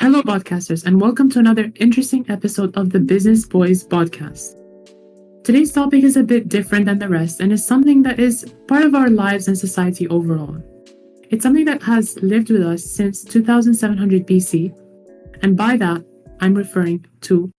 Hello, Bodcasters, and welcome to another interesting episode of the Business Boys podcast. Today's topic is a bit different than the rest and is something that is part of our lives and society overall. It's something that has lived with us since 2700 BC, and by that, I'm referring to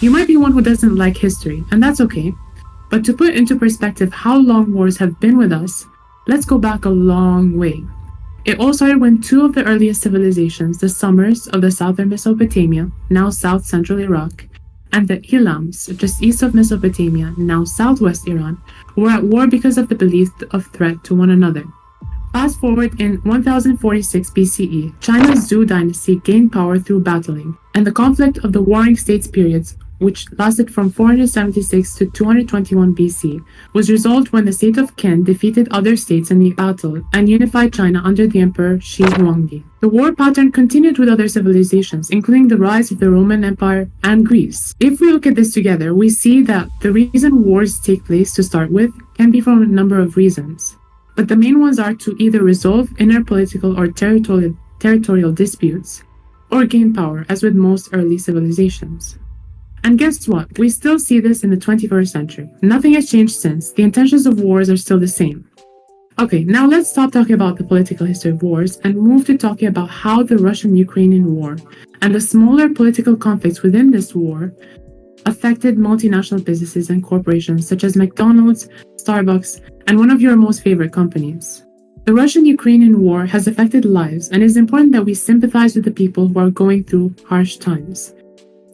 You might be one who doesn't like history, and that's okay. But to put into perspective how long wars have been with us, let's go back a long way. It all started when two of the earliest civilizations, the Sumers of the southern Mesopotamia, now south-central Iraq, and the Elams, just east of Mesopotamia, now southwest Iran, were at war because of the belief of threat to one another. Fast forward in 1046 BCE, China's Zhou dynasty gained power through battling, and the conflict of the Warring States periods, which lasted from 476 to 221 BC, was resolved when the state of Qin defeated other states in the battle and unified China under the Emperor Shi Huangdi. The war pattern continued with other civilizations, including the rise of the Roman Empire and Greece. If we look at this together, we see that the reason wars take place to start with can be from a number of reasons. But the main ones are to either resolve inner political or territorial disputes, or gain power, as with most early civilizations. And guess what? We still see this in the 21st century. Nothing has changed since. The intentions of wars are still the same. Okay, now let's stop talking about the political history of wars and move to talking about how the Russian-Ukrainian War and the smaller political conflicts within this war affected multinational businesses and corporations such as McDonald's, Starbucks, and one of your most favorite companies. The Russian-Ukrainian War has affected lives, and it is important that we sympathize with the people who are going through harsh times.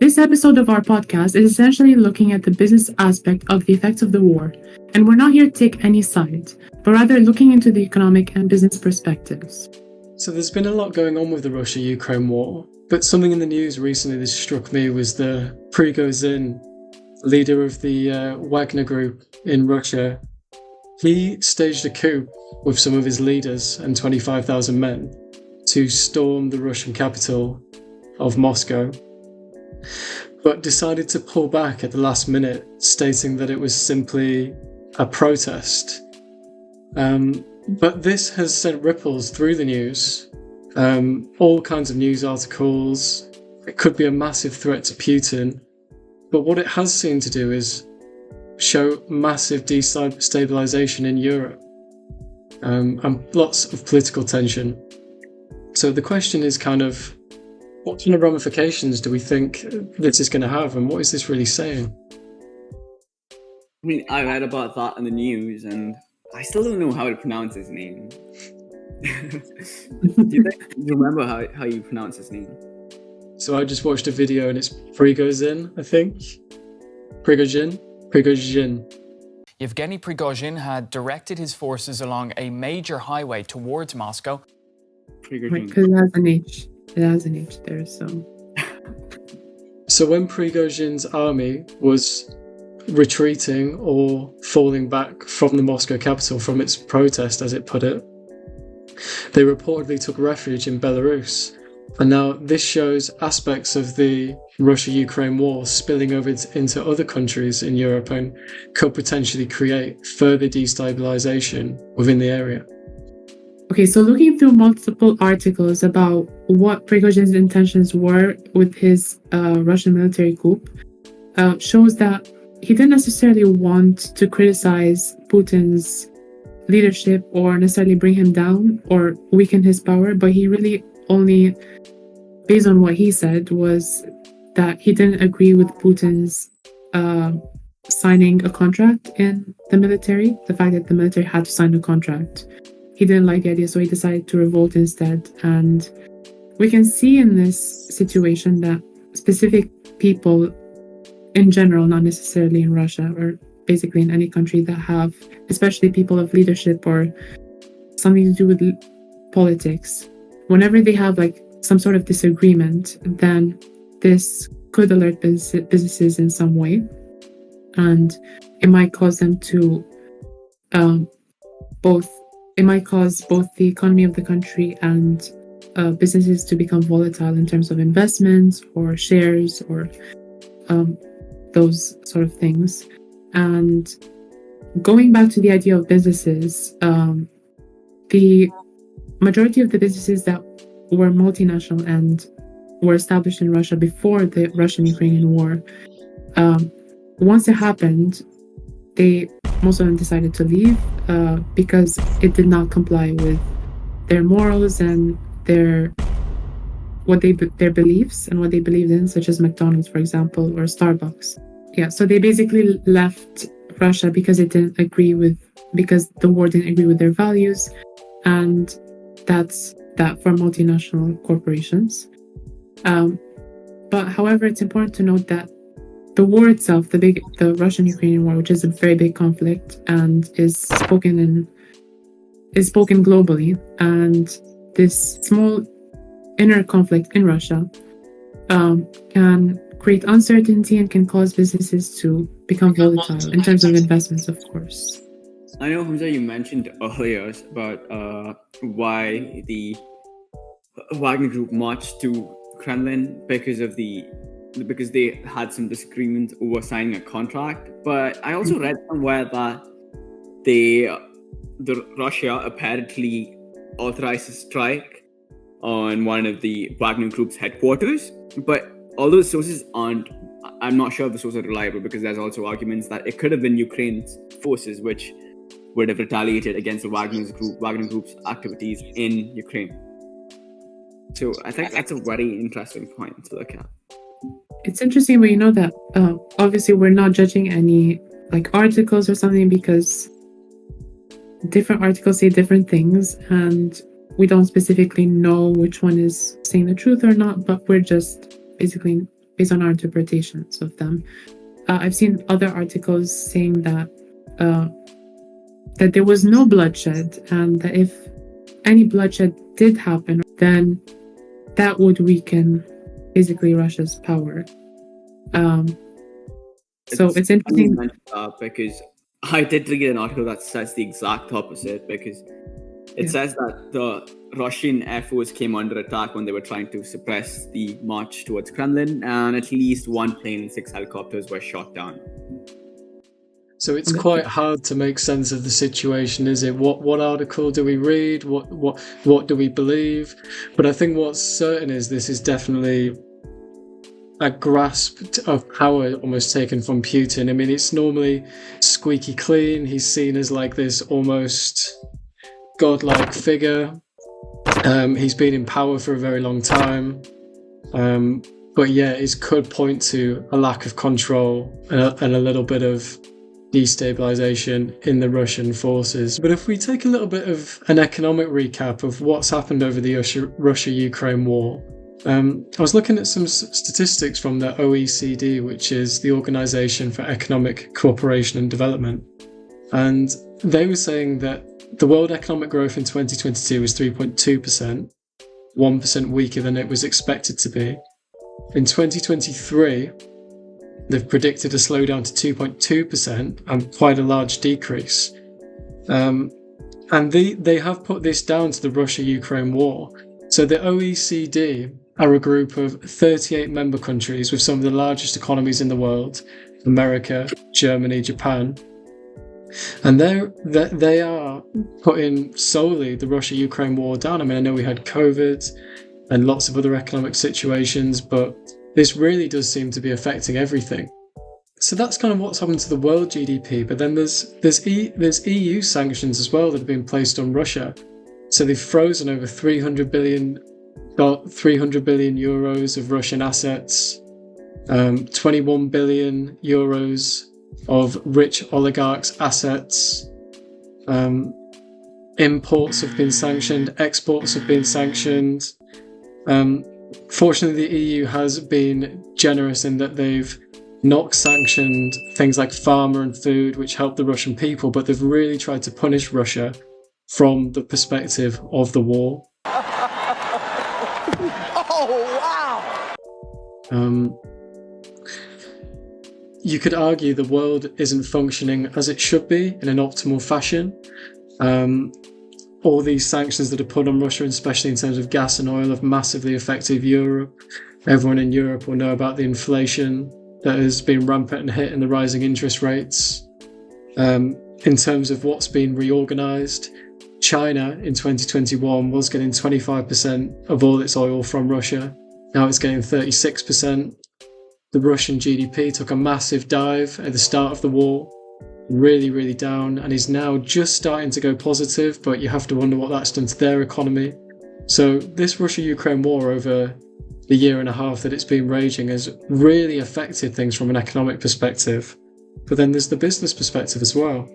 This episode of our podcast is essentially looking at the business aspect of the effects of the war, and we're not here to take any side, but rather looking into the economic and business perspectives. So there's been a lot going on with the Russia-Ukraine war, but something in the news recently that struck me was the Prigozhin, leader of the Wagner group in Russia. He staged a coup with some of his leaders and 25,000 men to storm the Russian capital of Moscow, but decided to pull back at the last minute, stating that it was simply a protest. But this has sent ripples through the news, all kinds of news articles. It could be a massive threat to Putin, but what it has seemed to do is show massive destabilization in Europe, and lots of political tension. So the question is kind of, what kind of ramifications do we think this is going to have, and what is this really saying? I mean, I read about that in the news, and I still don't know how to pronounce his name. Do you remember how you pronounce his name? So I just watched a video, and it's Prigozhin, I think. Prigozhin. Yevgeny Prigozhin had directed his forces along a major highway towards Moscow. Because it has an H. It has an H there, so. So when Prigozhin's army was retreating or falling back from the Moscow capital from its protest, as it put it, they reportedly took refuge in Belarus, And now this shows aspects of the Russia-Ukraine war spilling over into other countries in Europe and could potentially create further destabilization within the area. Okay, so looking through multiple articles about what Prigozhin's intentions were with his Russian military coup shows that he didn't necessarily want to criticize Putin's leadership or necessarily bring him down or weaken his power, but he really only, based on what he said, was that he didn't agree with Putin's signing a contract in the military, the fact that the military had to sign a contract. He didn't like the idea, so he decided to revolt instead. And we can see in this situation that specific people in general, not necessarily in Russia, or basically in any country that have, especially people of leadership or something to do with politics, whenever they have like some sort of disagreement, then this could alert businesses in some way, and it might cause them to it might cause both the economy of the country and businesses to become volatile in terms of investments or shares or those sort of things. And going back to the idea of businesses, the majority of the businesses that were multinational and were established in Russia before the Russian-Ukrainian War, once it happened, most of them decided to leave because it did not comply with their morals and their beliefs and what they believed in, such as McDonald's, for example, or Starbucks. Yeah, so they basically left Russia because because the war didn't agree with their values, and that's that for multinational corporations. But however, it's important to note that the war itself, the Russian-Ukrainian War, which is a very big conflict and is spoken globally, and this small inner conflict in Russia can create uncertainty and can cause businesses to become volatile in terms of investments, of course. I know, Hamza, you mentioned earlier about why the Wagner Group marched to Kremlin because they had some disagreement over signing a contract. But I also read somewhere that Russia apparently authorized a strike on one of the Wagner Group's headquarters. But all those sources I'm not sure if the sources are reliable, because there's also arguments that it could have been Ukraine's forces which would have retaliated against the Wagner Group's activities in Ukraine. So I think that's a very interesting point to look at. It's interesting, but you know that obviously we're not judging any like articles or something, because different articles say different things and we don't specifically know which one is saying the truth or not, but we're just basically based on our interpretations of them. I've seen other articles saying that there was no bloodshed, and that if any bloodshed did happen, then that would weaken basically Russia's power. So it's interesting because I did read an article that says the exact opposite, because it says that the Russian Air Force came under attack when they were trying to suppress the march towards Kremlin, and at least one plane and 6 helicopters were shot down. So it's quite hard to make sense of the situation, is it? What article do we read? What do we believe? But I think what's certain is this is definitely a grasp of power almost taken from Putin. I mean, it's normally squeaky clean. He's seen as like this almost godlike figure. He's been in power for a very long time. But yeah, it could point to a lack of control and a little bit of destabilization in the Russian forces. But if we take a little bit of an economic recap of what's happened over the Russia-Ukraine war, I was looking at some statistics from the OECD, which is the Organization for Economic Cooperation and Development. And they were saying that the world economic growth in 2022 was 3.2%, 1% weaker than it was expected to be. In 2023, they've predicted a slowdown to 2.2% and quite a large decrease. And they have put this down to the Russia-Ukraine war. So the OECD are a group of 38 member countries with some of the largest economies in the world: America, Germany, Japan. And they are putting solely the Russia-Ukraine war down. I mean, I know we had COVID and lots of other economic situations, but this really does seem to be affecting everything. So that's kind of what's happened to the world GDP. But then there's EU sanctions as well that have been placed on Russia. So they've frozen over 300 billion euros of Russian assets, 21 billion euros of rich oligarchs' assets. Imports have been sanctioned, exports have been sanctioned. Fortunately, the EU has been generous in that they've not sanctioned things like pharma and food, which help the Russian people, but they've really tried to punish Russia from the perspective of the war. Oh, wow! You could argue the world isn't functioning as it should be in an optimal fashion. All these sanctions that are put on Russia, especially in terms of gas and oil, have massively affected Europe. Everyone in Europe will know about the inflation that has been rampant and hit and the rising interest rates. In terms of what's been reorganized, China in 2021 was getting 25% of all its oil from Russia. Now it's getting 36%. The Russian GDP took a massive dive at the start of the war, really, really down, and is now just starting to go positive, but you have to wonder what that's done to their economy. So this Russia-Ukraine war over the year and a half that it's been raging has really affected things from an economic perspective. But then there's the business perspective as well.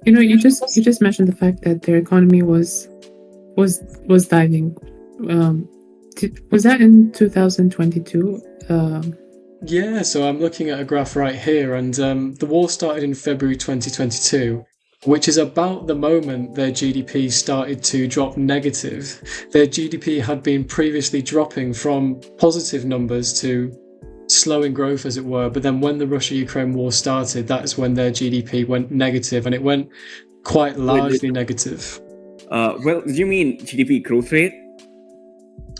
You know, you just mentioned the fact that their economy was diving. Was that in 2022? Yeah, so I'm looking at a graph right here, and the war started in February 2022, which is about the moment their GDP started to drop negative. Their GDP had been previously dropping from positive numbers to slowing growth, as it were, but then when the Russia-Ukraine war started, that's when their GDP went negative, and it went quite largely negative. Well, do you mean GDP growth rate?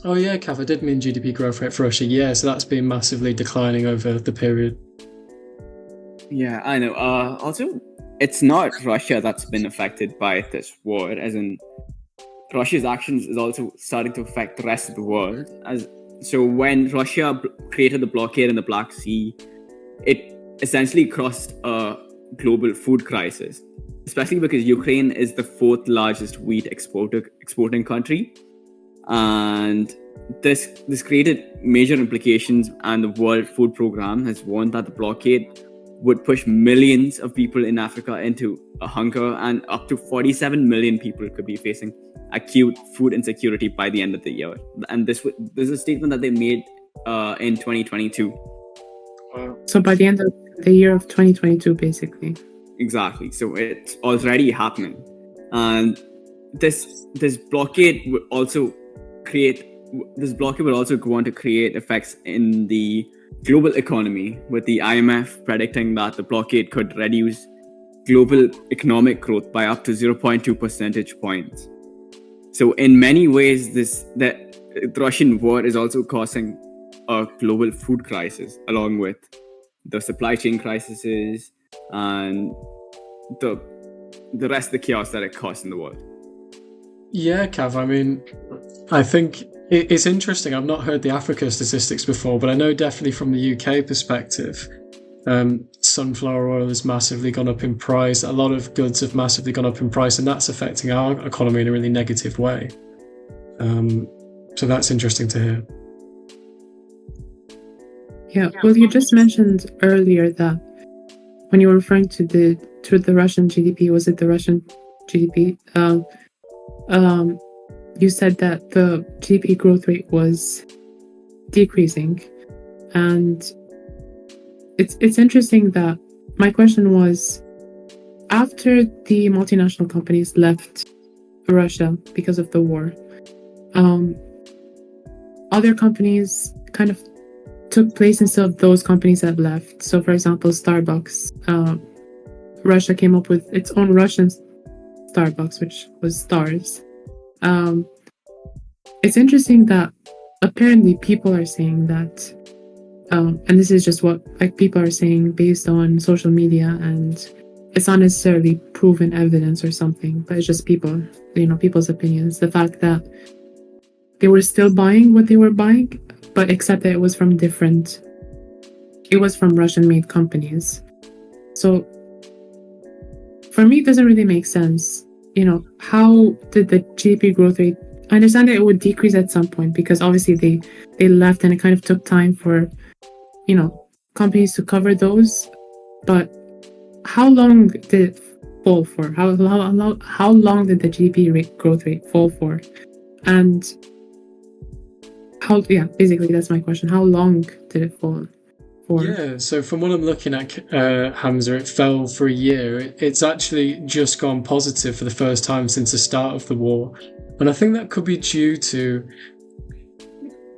Oh yeah, Kath, I did mean GDP growth rate for Russia. Yeah, so that's been massively declining over the period. Yeah, I know. Also, it's not Russia that's been affected by this war, as in Russia's actions is also starting to affect the rest of the world. So when Russia created the blockade in the Black Sea, it essentially caused a global food crisis, especially because Ukraine is the fourth largest wheat exporting country. And this created major implications, and the World Food Programme has warned that the blockade would push millions of people in Africa into a hunger, and up to 47 million people could be facing acute food insecurity by the end of the year. And this is a statement that they made in 2022. Wow. So by the end of the year of 2022, basically. Exactly. So it's already happening, and this blockade would also go on to create effects in the global economy, with the IMF predicting that the blockade could reduce global economic growth by up to 0.2 percentage points. So in many ways, the Russian war is also causing a global food crisis, along with the supply chain crises and the rest of the chaos that it caused in the world. Yeah, Cav, I mean, I think it's interesting. I've not heard the Africa statistics before, but I know definitely from the UK perspective, sunflower oil has massively gone up in price. A lot of goods have massively gone up in price, and that's affecting our economy in a really negative way. So that's interesting to hear. Yeah, well, you just mentioned earlier that when you were referring to the Russian GDP, was it the Russian GDP? You said that the GDP growth rate was decreasing, and it's interesting that my question was, after the multinational companies left Russia because of the war, other companies kind of took place instead of those companies that left. So, for example, Starbucks, Russia came up with its own Russian Starbucks, which was Stars. It's interesting that apparently people are saying that, and this is just what like people are saying based on social media, and it's not necessarily proven evidence or something, but it's just people, people's opinions. The fact that they were still buying what they were buying, but except that it was from Russian-made companies. So for me, it doesn't really make sense. How did the GDP growth rate? I understand that it would decrease at some point because obviously they left and it kind of took time for, companies to cover those. But how long did it fall for? How long did the GDP growth rate fall for? And basically that's my question. How long did it fall for? Yeah, so from what I'm looking at, Hamza, it fell for a year. It's actually just gone positive for the first time since the start of the war. And I think that could be due to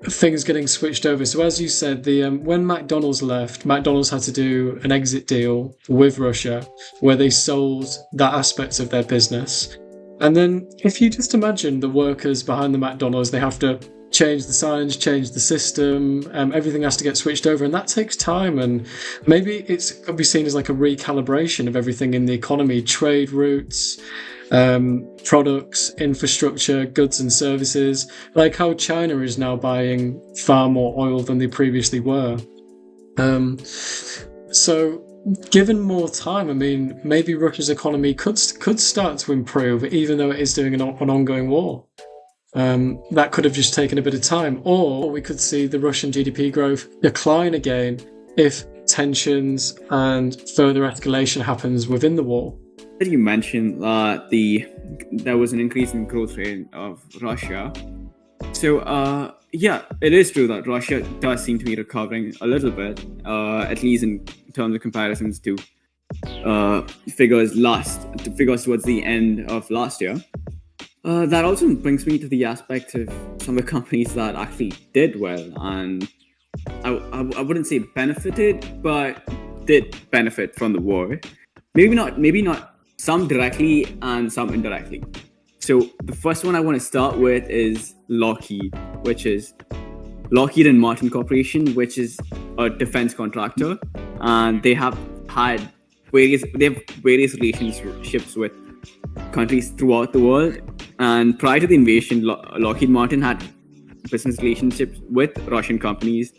things getting switched over. So as you said, when McDonald's left, McDonald's had to do an exit deal with Russia where they sold that aspect of their business. And then if you just imagine the workers behind the McDonald's, they have to change the signs, change the system, everything has to get switched over, and that takes time. And maybe it could be seen as like a recalibration of everything in the economy, trade routes, products, infrastructure, goods and services, like how China is now buying far more oil than they previously were. So given more time, I mean, maybe Russia's economy could start to improve, even though it is doing an ongoing war. That could have just taken a bit of time, or we could see the Russian GDP growth decline again if tensions and further escalation happens within the war. You mentioned that there was an increase in growth rate of Russia. So it is true that Russia does seem to be recovering a little bit, at least in terms of comparisons to figures towards the end of last year. That also brings me to the aspect of some of the companies that actually did well, and I wouldn't say benefited, but did benefit from the war. Maybe not some directly and some indirectly. So the first one I want to start with is Lockheed Martin Corporation, which is a defense contractor, and they have various relationships with countries throughout the world. And prior to the invasion, Lockheed Martin had business relationships with Russian companies,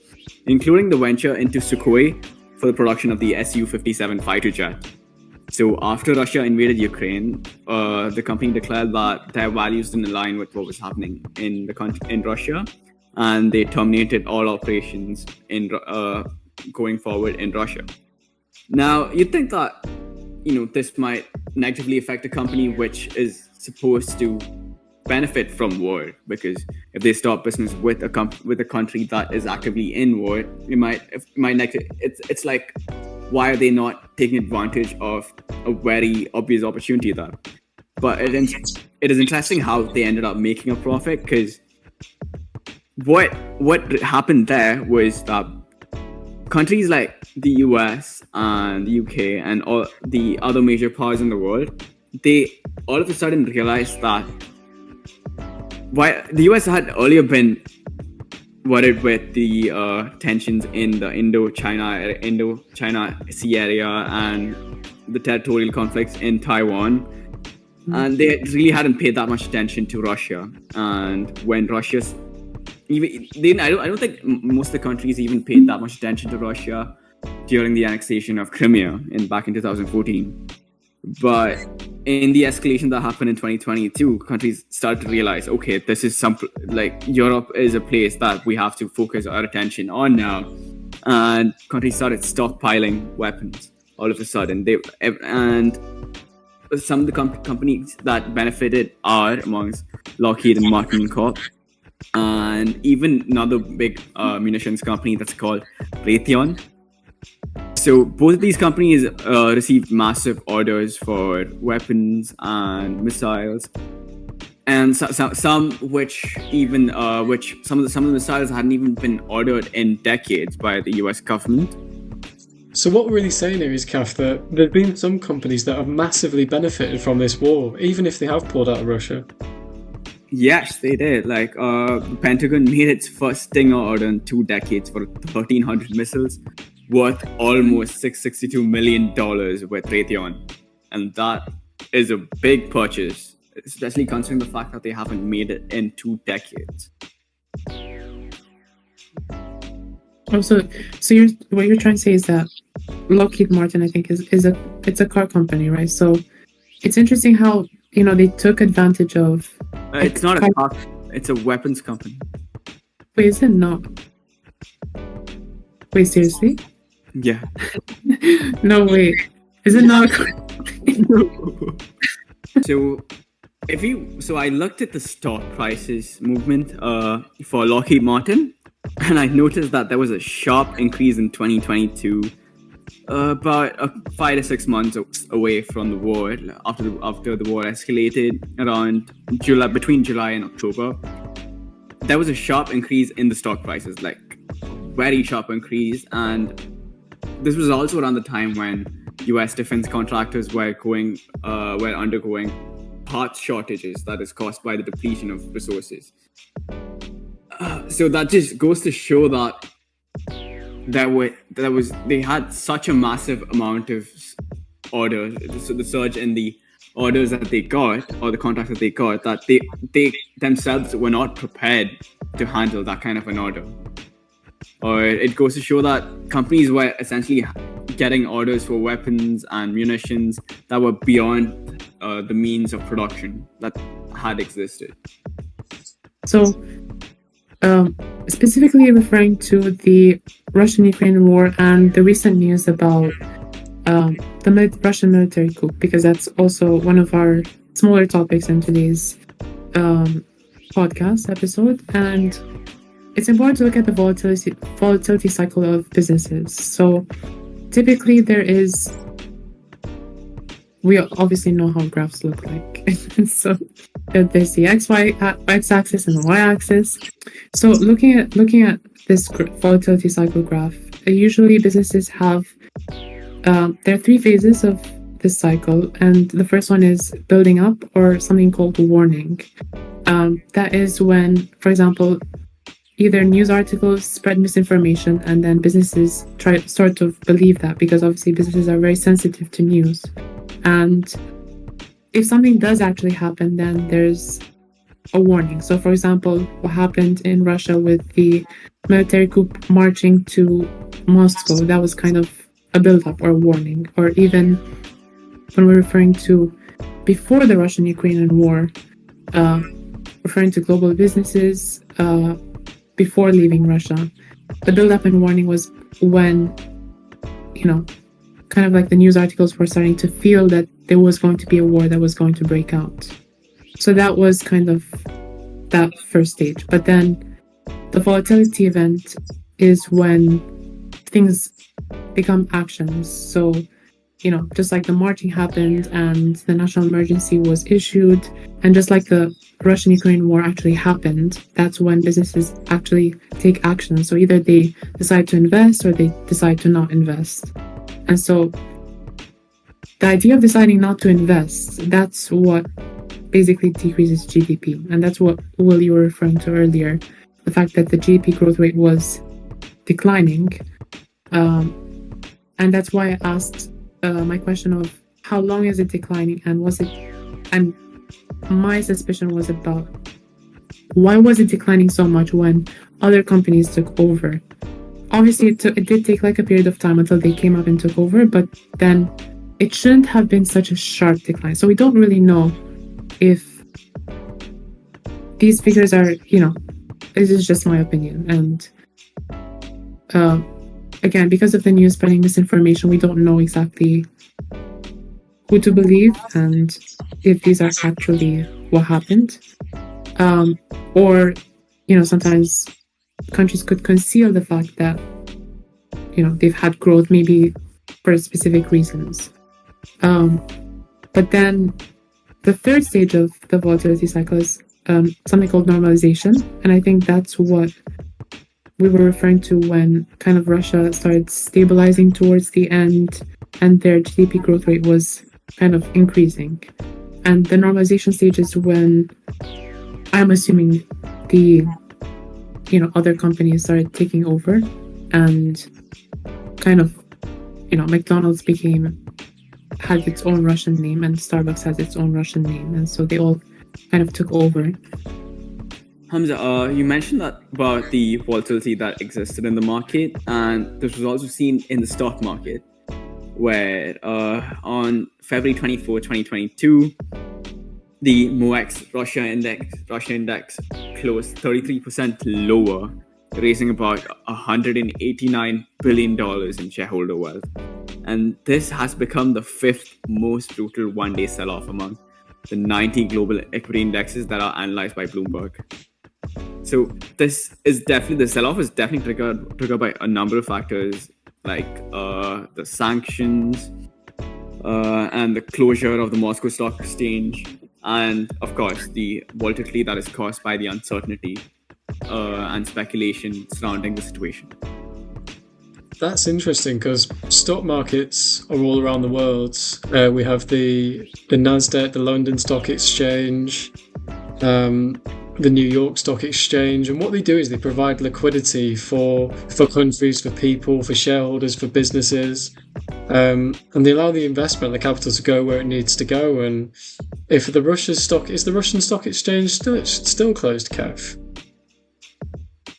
including the venture into Sukhoi for the production of the Su-57 fighter jet. So after Russia invaded Ukraine, the company declared that their values didn't align with what was happening in Russia, and they terminated all operations going forward in Russia. Now, you'd think that this might negatively affect a company which is supposed to benefit from war, because if they stop business with a country that is actively in war, it's like, why are they not taking advantage of a very obvious opportunity there? But it is interesting how they ended up making a profit, because what happened there was that countries like the US and the UK and all the other major powers in the world, they all of a sudden realized that while the US had earlier been worried with the tensions in the Indo-China Sea area and the territorial conflicts in Taiwan, and they really hadn't paid that much attention to Russia. And when I don't think most of the countries even paid that much attention to Russia during the annexation of Crimea back in 2014. But in the escalation that happened in 2022, countries started to realize, okay, this is Europe is a place that we have to focus our attention on now. And countries started stockpiling weapons all of a sudden. And some of the companies that benefited are amongst Lockheed and Martin Corp, and even another big munitions company that's called Raytheon. So both of these companies received massive orders for weapons and missiles, and some of the missiles hadn't even been ordered in decades by the US government. So what we're really saying here is, Kaf, that there's been some companies that have massively benefited from this war, even if they have pulled out of Russia. Yes, they did. Like, the Pentagon made its first Stinger order in 2 decades for 1,300 missiles, worth almost $662 million with Raytheon. And that is a big purchase, especially considering the fact that they haven't made it in 2 decades. Also, what you're trying to say is that Lockheed Martin, I think, it's a car company, right? So it's interesting how they took advantage of. It's not a car; it's a weapons company. Wait, is it not? Wait, seriously? Yeah. No, wait. Is it not? So I looked at the stock prices movement for Lockheed Martin, and I noticed that there was a sharp increase in 2022, about 5 to 6 months away from the war. After the war escalated around between July and October, there was a sharp increase in the stock prices, like very sharp increase, and this was also around the time when U.S. defense contractors were undergoing parts shortages that is caused by the depletion of resources. So that just goes to show that they had such a massive amount of orders, so the surge in the orders that they got, or the contracts that they got, that they themselves were not prepared to handle that kind of an order. Or it goes to show that companies were essentially getting orders for weapons and munitions that were beyond the means of production that had existed. So, specifically referring to the Russian-Ukrainian War and the recent news about the Russian military coup, because that's also one of our smaller topics in today's podcast episode. And it's important to look at the volatility cycle of businesses. So typically we obviously know how graphs look like. So there's the x-axis and the y-axis. So looking at this volatility cycle graph, usually businesses have there are 3 phases of this cycle, and the first one is building up, or something called warning. That is when, for example, either news articles spread misinformation, and then businesses start to believe that, because obviously businesses are very sensitive to news. And if something does actually happen, then there's a warning. So, for example, what happened in Russia with the military coup marching to Moscow, that was kind of a build-up or a warning. Or even when we're referring to before the Russian-Ukrainian War, referring to global businesses before leaving Russia, the build-up and warning was when, kind of like the news articles were starting to feel that there was going to be a war that was going to break out. So that was kind of that first stage. But then the volatility event is when things become actions. So, just like the marching happened and the national emergency was issued, and just like the Russian-Ukrainian War actually happened, that's when businesses actually take action. So either they decide to invest or they decide to not invest. And so the idea of deciding not to invest, that's what basically decreases GDP. And that's what, Will, you were referring to earlier, the fact that the GDP growth rate was declining. And that's why I asked my question of how long is it declining, and my suspicion was about why was it declining so much when other companies took over. Obviously, it did take like a period of time until they came up and took over, but then it shouldn't have been such a sharp decline. So we don't really know if these figures are, this is just my opinion. And again, because of the news spreading misinformation, we don't know exactly who to believe and if these are actually what happened. Or, sometimes countries could conceal the fact that, they've had growth maybe for specific reasons. But then the third stage of the volatility cycle is something called normalization. And I think that's what we were referring to when kind of Russia started stabilizing towards the end and their GDP growth rate was kind of increasing. And the normalization stage is when I'm assuming the other companies started taking over, and kind of McDonald's had its own Russian name, and Starbucks has its own Russian name, and so they all kind of took over. Hamza, you mentioned that about the volatility that existed in the market, and this was also seen in the stock market, where on February 24, 2022, the MOEX Russia index closed 33% lower, raising about $189 billion in shareholder wealth. And this has become the fifth most brutal one-day sell-off among the 90 global equity indexes that are analyzed by Bloomberg. So the sell-off is definitely triggered by a number of factors, like the sanctions and the closure of the Moscow Stock Exchange, and of course the volatility that is caused by the uncertainty and speculation surrounding the situation. That's interesting because stock markets are all around the world. We have the Nasdaq, the London Stock Exchange, the New York Stock Exchange, and what they do is they provide liquidity for countries, for people, for shareholders, for businesses, and they allow the investment, the capital, to go where it needs to go. And if the Russian Stock Exchange still closed, Kev?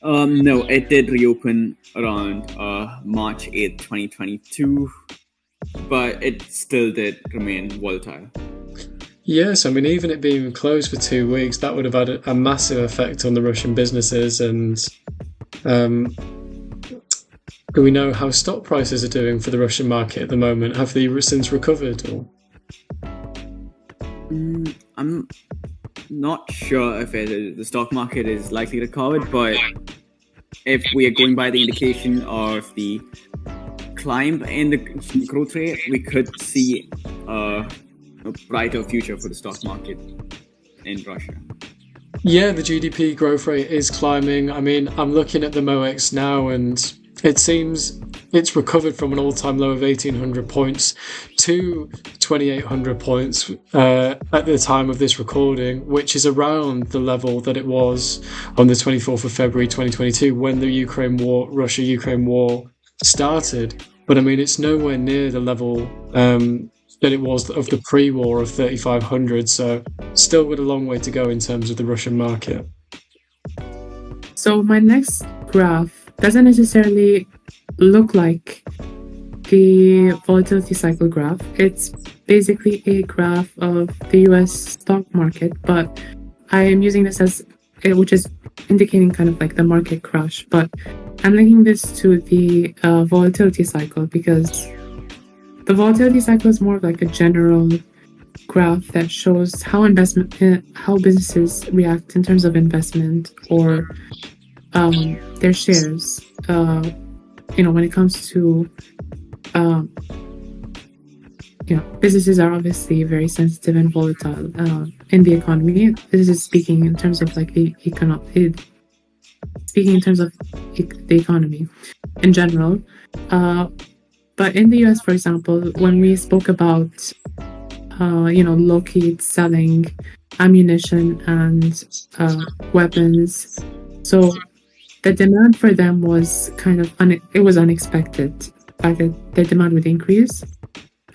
No, it did reopen around March 8th, 2022, but it still did remain volatile. Yes, I mean, even it being closed for 2 weeks, that would have had a massive effect on the Russian businesses. And do we know how stock prices are doing for the Russian market at the moment? Have they since recovered? Or? I'm not sure if the stock market is likely recovered, but if we are going by the indication of the climb in the growth rate, we could see a brighter future for the stock market in Russia. Yeah, the GDP growth rate is climbing. I mean, I'm looking at the MOEX now, and it seems it's recovered from an all-time low of 1,800 points to 2,800 points at the time of this recording, which is around the level that it was on the 24th of February 2022 when the Russia-Ukraine war started. But I mean, it's nowhere near the level that it was of the pre-war of 3,500, so still got a long way to go in terms of the Russian market. So my next graph doesn't necessarily look like the volatility cycle graph. It's basically a graph of the US stock market, but I am using this which is indicating kind of like the market crash, but I'm linking this to the volatility cycle because the volatility cycle is more of like a general graph that shows how businesses react in terms of investment or their shares. When it comes to businesses are obviously very sensitive and volatile in the economy. This is speaking in terms of like the economy in general. But in the US, for example, when we spoke about Lockheed selling ammunition and weapons, so the demand for them was kind of it was unexpected. The fact that their demand would increase,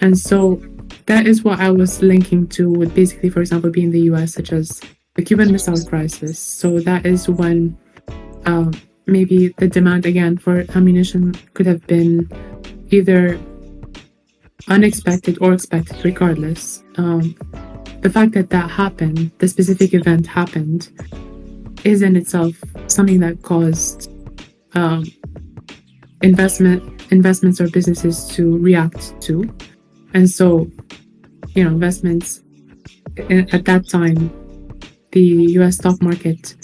and so that is what I was linking to with basically, for example, being the US, such as the Cuban Missile Crisis. So that is when maybe the demand again for ammunition could have been either unexpected or expected, regardless. The fact that happened, the specific event happened, is in itself something that caused investments or businesses to react to. And so, investments at that time, the US stock market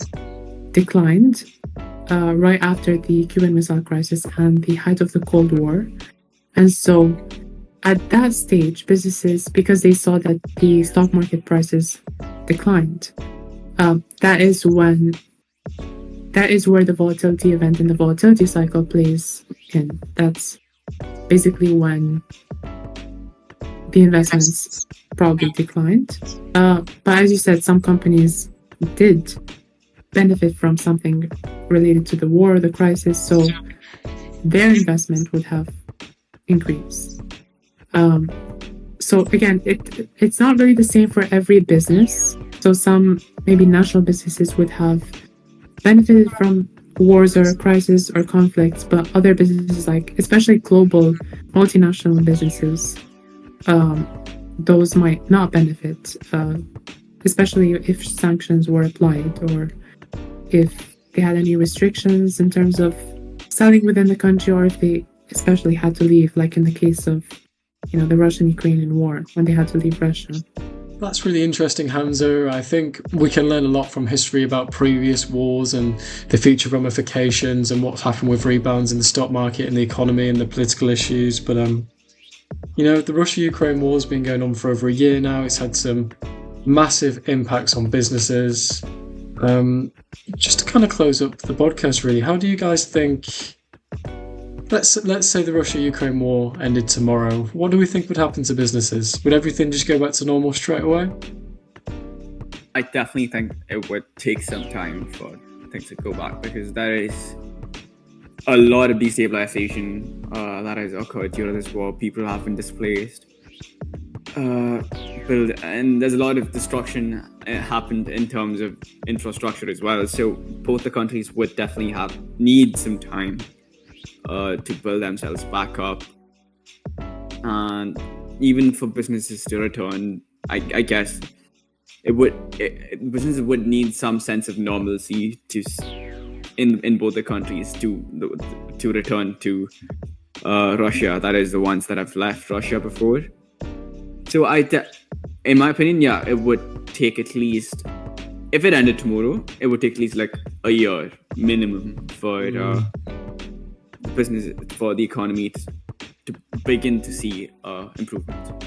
declined right after the Cuban Missile Crisis and the height of the Cold War. And so at that stage, businesses, because they saw that the stock market prices declined, that is where the volatility event in the volatility cycle plays in. That's basically when the investments probably declined. But as you said, some companies did benefit from something related to the war, the crisis, so their investment would have increased. So again, it's not really the same for every business. So some maybe national businesses would have benefited from wars or crisis or conflicts, but other businesses, like especially global multinational businesses, those might not benefit, especially if sanctions were applied or if they had any restrictions in terms of selling within the country, or if they especially had to leave, like in the case of, the Russian-Ukrainian War, when they had to leave Russia. That's really interesting, Hamza. I think we can learn a lot from history about previous wars and the future ramifications and what's happened with rebounds in the stock market and the economy and the political issues. But, the Russia-Ukraine war has been going on for over a year now. It's had some massive impacts on businesses. Just to kind of close up the podcast, really, how do you guys think... Let's say the Russia-Ukraine war ended tomorrow. What do we think would happen to businesses? Would everything just go back to normal straight away? I definitely think it would take some time for things to go back, because there is a lot of destabilization that has occurred during this war. People have been displaced. And there's a lot of destruction happened in terms of infrastructure as well. So both the countries would definitely need some time to build themselves back up, and even for businesses to return, I guess businesses would need some sense of normalcy in both the countries to return to Russia. That is, the ones that have left Russia before. So in my opinion, it would take at least, if it ended tomorrow, it would take at least like a year minimum for business, for the economy to begin to see improvement.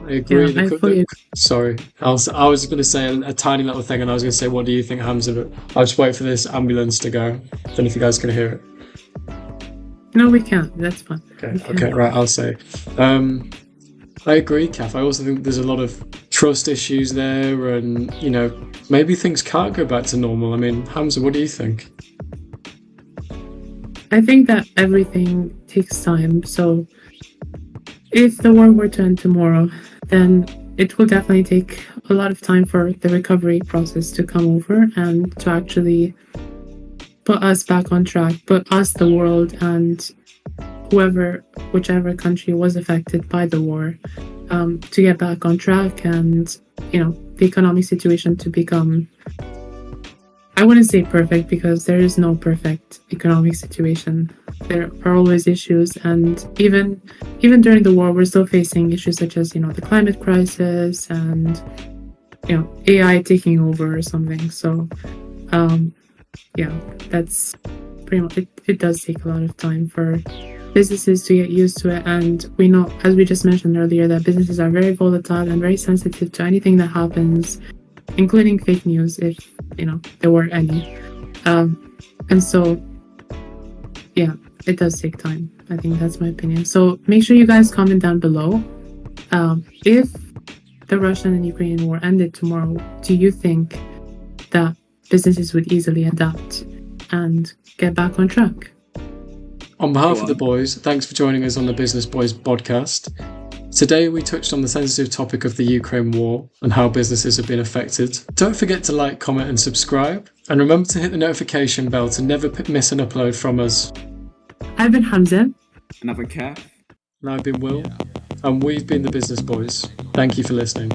I agree. Yeah, Sorry, I was going to say a tiny little thing, and I was going to say, what do you think, Hamza? But I'll just wait for this ambulance to go. I don't know if you guys can hear it. No, we can't. That's fine. Okay, right. I'll say. I agree, Kath. I also think there's a lot of trust issues there, and maybe things can't go back to normal. I mean, Hamza, what do you think? I think that everything takes time. So if the war were to end tomorrow, then it will definitely take a lot of time for the recovery process to come over and to actually put us back on track, put us, the world, and whichever country was affected by the war, to get back on track, and the economic situation to become, I wouldn't say perfect, because there is no perfect economic situation. There are always issues, and even during the war, we're still facing issues such as the climate crisis and AI taking over or something. So that's pretty much it. It does take a lot of time for businesses to get used to it, and we know, as we just mentioned earlier, that businesses are very volatile and very sensitive to anything that happens, including fake news, if there were any. And so it does take time. I think that's my opinion. So make sure you guys comment down below, if the Russian and Ukrainian war ended tomorrow, do you think that businesses would easily adapt and get back on track? On behalf of the boys, thanks for joining us on the Business Boys podcast. Today we touched on the sensitive topic of the Ukraine war and how businesses have been affected. Don't forget to like, comment and subscribe. And remember to hit the notification bell to never miss an upload from us. I've been Hamza. And I've been Kath. And I've been Will. And we've been the Business Boys. Thank you for listening.